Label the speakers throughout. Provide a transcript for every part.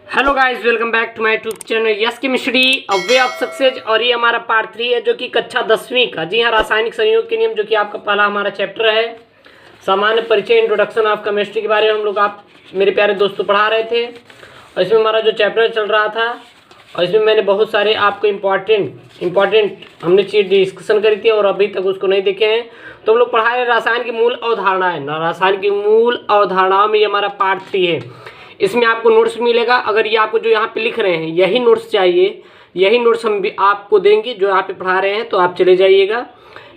Speaker 1: Hello guys, welcome back to my YouTube channel yes chemistry a way of success. और ये हमारा part 3 है जो कि कक्षा 10वीं का, जी हाँ, रासायनिक संयोग के नियम, जो कि आपका पहला हमारा चैप्टर है। सामान्य परिचय, इंट्रोडक्शन ऑफ केमिस्ट्री के बारे में हम लोग आप मेरे प्यारे दोस्तों पढ़ा रहे थे। और इसमें हमारा जो चैप्टर चल रहा था, और इसमें मैंने बहुत सारे आपको इम्पॉर्टेंट हमने चीज़ डिस्कशन करी थी और अभी तक उसको नहीं देखे हैं। तो हम लोग पढ़ा रहे रसायन की मूल अवधारणाएं ना, रसायन की मूल अवधारणाओं में ये हमारा पार्ट 3 है। इसमें आपको नोट्स मिलेगा। अगर ये आपको जो यहाँ पे लिख रहे हैं यही नोट्स चाहिए, यही नोट्स हम भी आपको देंगे जो यहाँ पे पढ़ा रहे हैं। तो आप चले जाइएगा,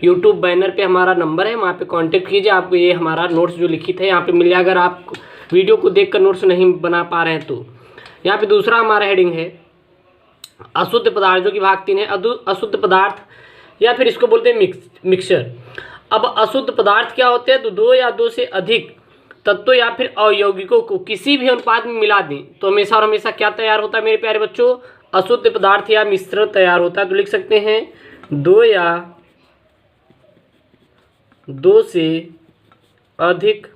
Speaker 1: यूट्यूब बैनर पे हमारा नंबर है, वहाँ पे कांटेक्ट कीजिए। आपको ये हमारा नोट्स जो लिखित है यहाँ पे मिल जाएगा। अगर आप वीडियो को देख कर नोट्स नहीं बना पा रहे हैं तो यहाँ पे दूसरा हमारा हेडिंग है अशुद्ध पदार्थ, जो कि भाग 3 है। अशुद्ध पदार्थ या फिर इसको बोलते हैं मिक्सचर। अब अशुद्ध पदार्थ क्या होते हैं? तो दो या दो से अधिक तत्वों या फिर अयौगिकों को किसी भी अनुपात में मिला दें तो हमेशा और हमेशा क्या तैयार होता है मेरे प्यारे बच्चों? अशुद्ध पदार्थ या मिश्रण तैयार होता है। तो लिख सकते हैं दो या दो से अधिक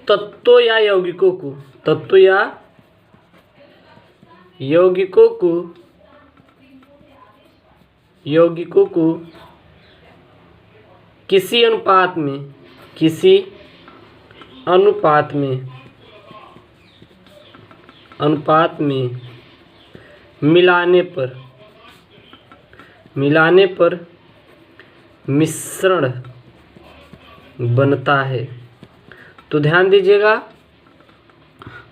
Speaker 1: तत्वों या यौगिकों को किसी अनुपात में मिलाने पर मिश्रण बनता है। तो ध्यान दीजिएगा,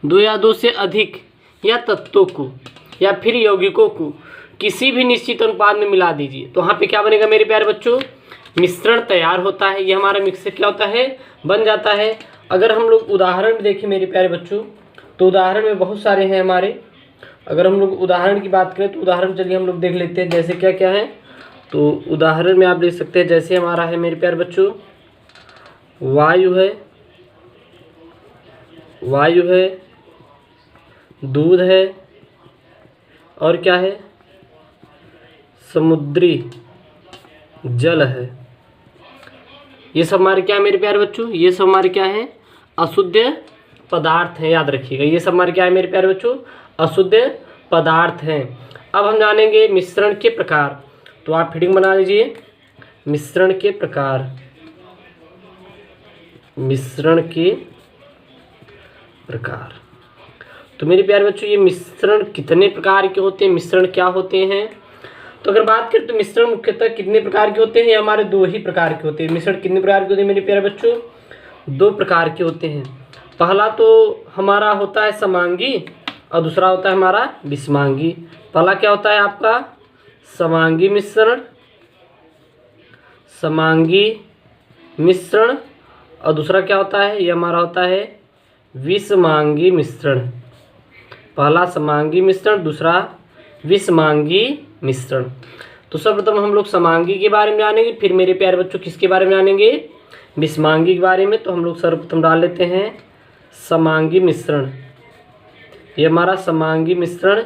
Speaker 1: दो या दो से अधिक या तत्वों को या फिर यौगिकों को किसी भी निश्चित अनुपात में मिला दीजिए तो वहाँ पे क्या बनेगा मेरे प्यारे बच्चों? मिश्रण तैयार होता है। ये हमारा मिक्सचर क्या होता है? बन जाता है। अगर हम लोग उदाहरण में देखें मेरे प्यारे बच्चों, तो उदाहरण में बहुत सारे हैं हमारे। अगर हम लोग उदाहरण की बात करें तो उदाहरण चलिए हम लोग देख लेते हैं जैसे क्या क्या है। तो उदाहरण में आप देख सकते हैं जैसे हमारा है मेरे प्यारे बच्चों, वायु है, दूध है, और क्या है? समुद्री जल है। ये सब हमारे क्या है मेरे प्यारे बच्चों? ये सब हमारे क्या है? अशुद्ध पदार्थ हैं। याद रखिएगा, ये सब हमारे क्या है मेरे प्यारे बच्चों? अशुद्ध पदार्थ हैं। अब हम जानेंगे मिश्रण के प्रकार। तो आप हेडिंग बना लीजिए, मिश्रण के प्रकार। तो मेरे प्यारे बच्चों, ये मिश्रण कितने प्रकार के होते हैं, मिश्रण क्या होते हैं? तो अगर बात करें तो मिश्रण मुख्यतः कितने प्रकार के होते हैं? ये हमारे दो ही प्रकार के होते हैं। मिश्रण कितने प्रकार के होते हैं मेरे प्यारे बच्चों? दो प्रकार के होते हैं। पहला तो हमारा होता है समांगी और दूसरा होता है हमारा विषमांगी। पहला क्या होता है आपका? समांगी मिश्रण और दूसरा क्या होता है? ये हमारा होता है विषमांगी मिश्रण। पहला समांगी मिश्रण, दूसरा विषमांगी मिश्रण। तो सर्वप्रथम हम लोग समांगी के बारे में जानेंगे, फिर मेरे प्यारे बच्चों किसके बारे में जानेंगे? विषमांगी के बारे में। तो हम लोग सर्वप्रथम डाल लेते हैं समांगी मिश्रण। ये हमारा समांगी मिश्रण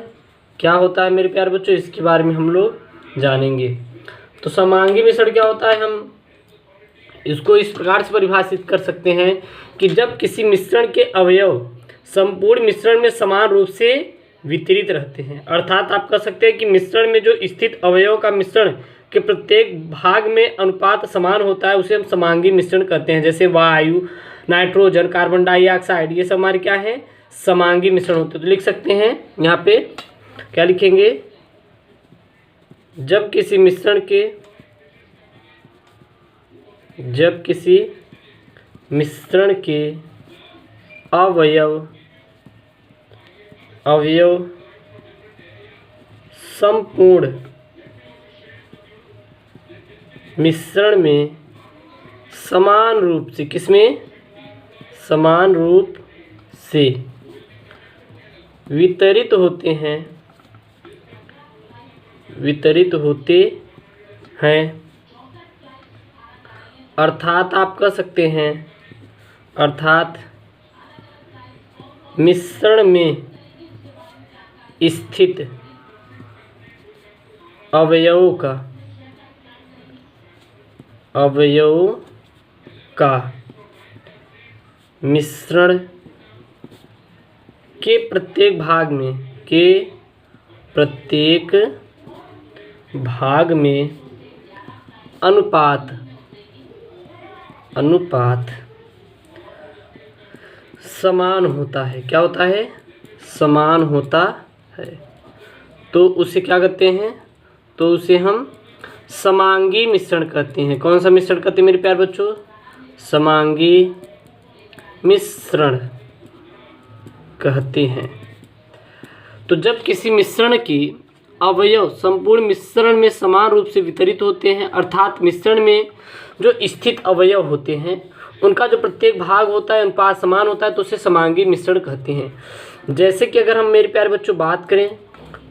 Speaker 1: क्या होता है मेरे प्यारे बच्चों? इसके बारे में हम लोग जानेंगे। तो समांगी मिश्रण क्या होता है? हम इसको इस प्रकार से परिभाषित कर सकते हैं कि जब किसी मिश्रण के अवयव संपूर्ण मिश्रण में समान रूप से वितरित रहते हैं, अर्थात आप कह सकते हैं कि मिश्रण में जो स्थित अवयव का मिश्रण के प्रत्येक भाग में अनुपात समान होता है, उसे हम समांगी मिश्रण कहते हैं। जैसे वायु, नाइट्रोजन, कार्बन डाइऑक्साइड, ये सब हमारे क्या है? समांगी मिश्रण होते हैं। तो लिख सकते हैं यहाँ पे क्या लिखेंगे? जब किसी मिश्रण के अवयव संपूर्ण मिश्रण में समान रूप से, किसमें? समान रूप से वितरित होते हैं, अर्थात आप कह सकते हैं, अर्थात मिश्रण में स्थित अवयवों का मिश्रण के प्रत्येक भाग में अनुपात समान होता है। क्या होता है? समान होता है। तो उसे क्या कहते हैं? तो उसे हम समांगी मिश्रण कहते हैं। कौन सा मिश्रण कहते हैं मेरे प्यारे बच्चों? समांगी मिश्रण कहते हैं। तो जब किसी मिश्रण की अवयव संपूर्ण मिश्रण में समान रूप से वितरित होते हैं, अर्थात मिश्रण में जो स्थित अवयव होते हैं उनका जो प्रत्येक भाग होता है अनुपात समान होता है, तो उसे समांगी मिश्रण कहते हैं। जैसे कि अगर हम मेरे प्यारे बच्चों बात करें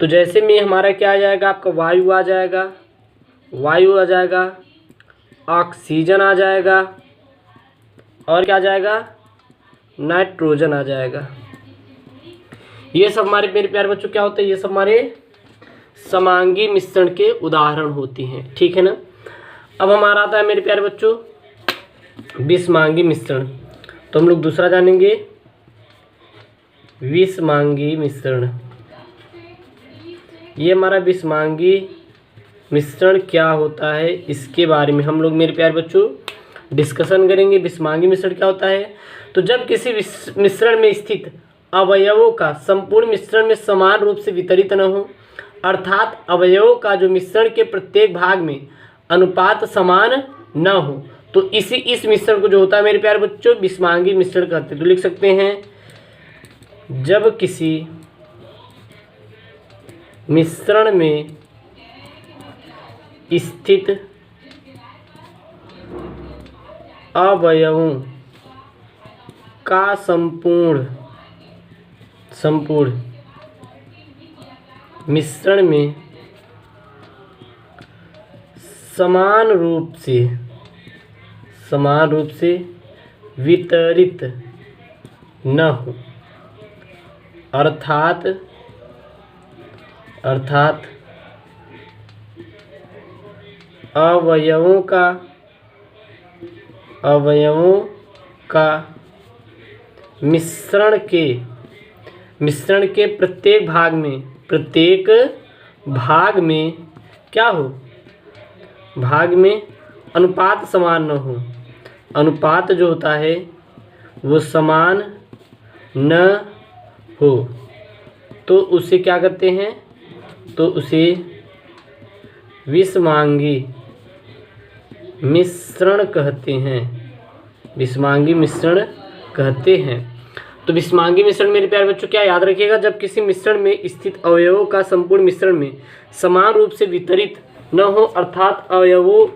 Speaker 1: तो जैसे में हमारा क्या आ जाएगा? आपका वायु आ जाएगा, ऑक्सीजन आ जाएगा और क्या आ जाएगा? नाइट्रोजन आ जाएगा। ये सब हमारे मेरे प्यारे बच्चों क्या होते हैं? ये सब हमारे समांगी मिश्रण के उदाहरण होती हैं। ठीक है ना। अब हमारा आता है मेरे प्यारे बच्चों विषमांगी मिश्रण। तो हम लोग दूसरा जानेंगे विषमांगी मिश्रण। ये हमारा विषमांगी मिश्रण क्या होता है इसके बारे में हम लोग मेरे प्यारे बच्चों डिस्कशन करेंगे। विषमांगी मिश्रण क्या होता है? तो जब किसी मिश्रण में स्थित अवयवों का संपूर्ण मिश्रण में समान रूप से वितरित न हो, अर्थात अवयवों का जो मिश्रण के प्रत्येक भाग में अनुपात समान न हो, तो इस मिश्रण को जो होता है मेरे प्यारे बच्चों विषमांगी मिश्रण कहते हैं। तो लिख सकते हैं जब किसी मिश्रण में स्थित अवयवों का संपूर्ण मिश्रण में समान रूप से वितरित न हो, अर्थात अवयवों का मिश्रण के प्रत्येक भाग में क्या हो? भाग में अनुपात समान न हो। अनुपात जो होता है वो समान न हो तो उसे क्या कहते हैं? तो उसे विषमांगी मिश्रण कहते हैं। विषमांगी मिश्रण कहते हैं। तो विषमांगी मिश्रण मेरे प्यारे बच्चों क्या याद रखिएगा? जब किसी मिश्रण में स्थित अवयवों का संपूर्ण मिश्रण में समान रूप से वितरित न हो, अर्थात अवयवों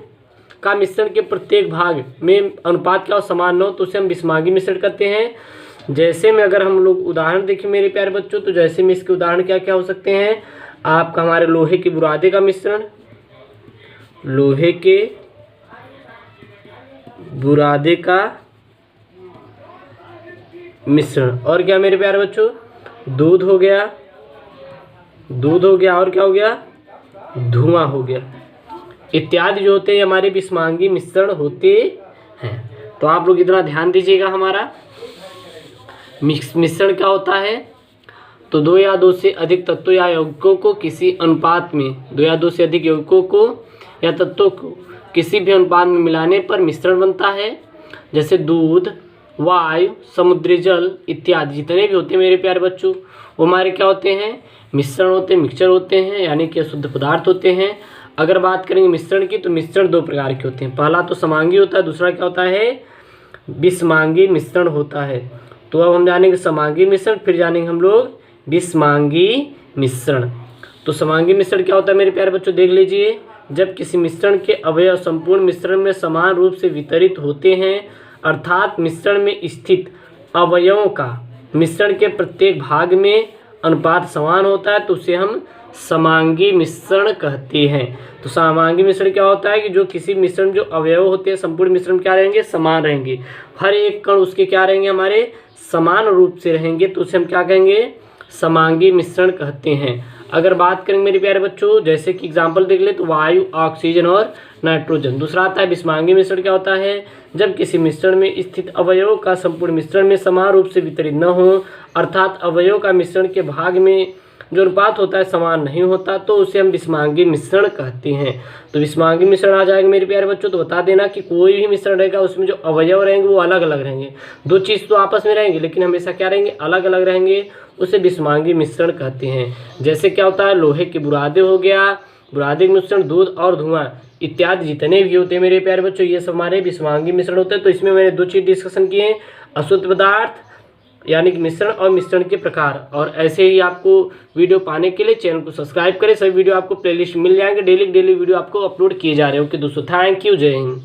Speaker 1: का मिश्रण के प्रत्येक भाग में अनुपात क्या हो? समान न हो, तो उसे हम विषमांगी मिश्रण कहते हैं। जैसे में अगर हम लोग उदाहरण देखें मेरे प्यारे बच्चों, तो जैसे में इसके उदाहरण क्या क्या हो सकते हैं? आपका हमारे लोहे के बुरादे का मिश्रण, लोहे के बुरादे का मिश्रण, और क्या मेरे प्यारे बच्चों? दूध हो गया और क्या हो गया? धुआं हो गया इत्यादि जो होते हैं हमारे विषमांगी मिश्रण होते हैं। तो आप लोग इतना ध्यान दीजिएगा। हमारा मिश्रण क्या होता है? तो दो या दो से अधिक तत्वों या यौगिकों को किसी अनुपात में, दो या दो से अधिक यौगिकों को या तत्वों को किसी भी अनुपात में मिलाने पर मिश्रण बनता है। जैसे दूध, वायु, समुद्री जल इत्यादि जितने भी होते हैं मेरे प्यारे बच्चों वो हमारे क्या होते हैं? मिश्रण होते हैं, मिक्सचर होते हैं, यानी कि शुद्ध पदार्थ होते हैं। अगर बात करेंगे मिश्रण की तो मिश्रण दो प्रकार के होते हैं। पहला तो समांगी होता है, दूसरा क्या होता है? विषमांगी मिश्रण होता है। तो अब हम जानेंगे समांगी मिश्रण, फिर जानेंगे हम लोग विषमांगी मिश्रण। तो समांगी मिश्रण क्या होता है मेरे प्यारे बच्चों? देख लीजिए। जब किसी मिश्रण के अवयव संपूर्ण मिश्रण में समान रूप से वितरित होते हैं, अर्थात मिश्रण में स्थित अवयवों का मिश्रण के प्रत्येक भाग में अनुपात समान होता है, तो उसे हम समांगी मिश्रण कहते हैं। तो समांगी मिश्रण क्या होता है कि जो किसी मिश्रण जो अवयव होते हैं संपूर्ण मिश्रण क्या रहेंगे? समान रहेंगे। हर एक कण उसके क्या रहेंगे? हमारे समान रूप से रहेंगे, तो उसे हम क्या कहेंगे? समांगी मिश्रण कहते हैं। अगर बात करेंगे मेरे प्यारे बच्चों, जैसे कि एग्जाम्पल देख ले तो वायु, ऑक्सीजन और नाइट्रोजन। दूसरा आता है विषमांगी मिश्रण। क्या होता है? जब किसी मिश्रण में स्थित अवयवों का संपूर्ण मिश्रण में समान रूप से वितरित न हो, अर्थात अवयवों का मिश्रण के भाग में जो अनुपात होता है समान नहीं होता, तो उसे हम विषमांगी मिश्रण कहते हैं। तो विषमांगी मिश्रण आ जाएगा मेरे प्यारे बच्चों। तो बता देना कि कोई भी मिश्रण रहेगा उसमें जो अवयव रहेंगे वो अलग अलग रहेंगे। दो चीज़ तो आपस में रहेंगे लेकिन हमेशा क्या रहेंगे? अलग अलग रहेंगे, उसे विषमांगी मिश्रण कहते हैं। जैसे क्या होता है? लोहे के बुरादे हो गया, बुरादे के मिश्रण, दूध और धुआं इत्यादि जितने भी होते हैं मेरे प्यारे बच्चों, ये सब हमारे विषमांगी मिश्रण होते हैं। तो इसमें मैंने दो चीज़ डिस्कशन किए, अशुद्ध पदार्थ यानी कि मिश्रण और मिश्रण के प्रकार। और ऐसे ही आपको वीडियो पाने के लिए चैनल को सब्सक्राइब करें। सभी वीडियो आपको प्लेलिस्ट मिल जाएंगे, डेली वीडियो आपको अपलोड किए जा रहे हैं। ओके दोस्तों, थैंक यू, जय हिंद।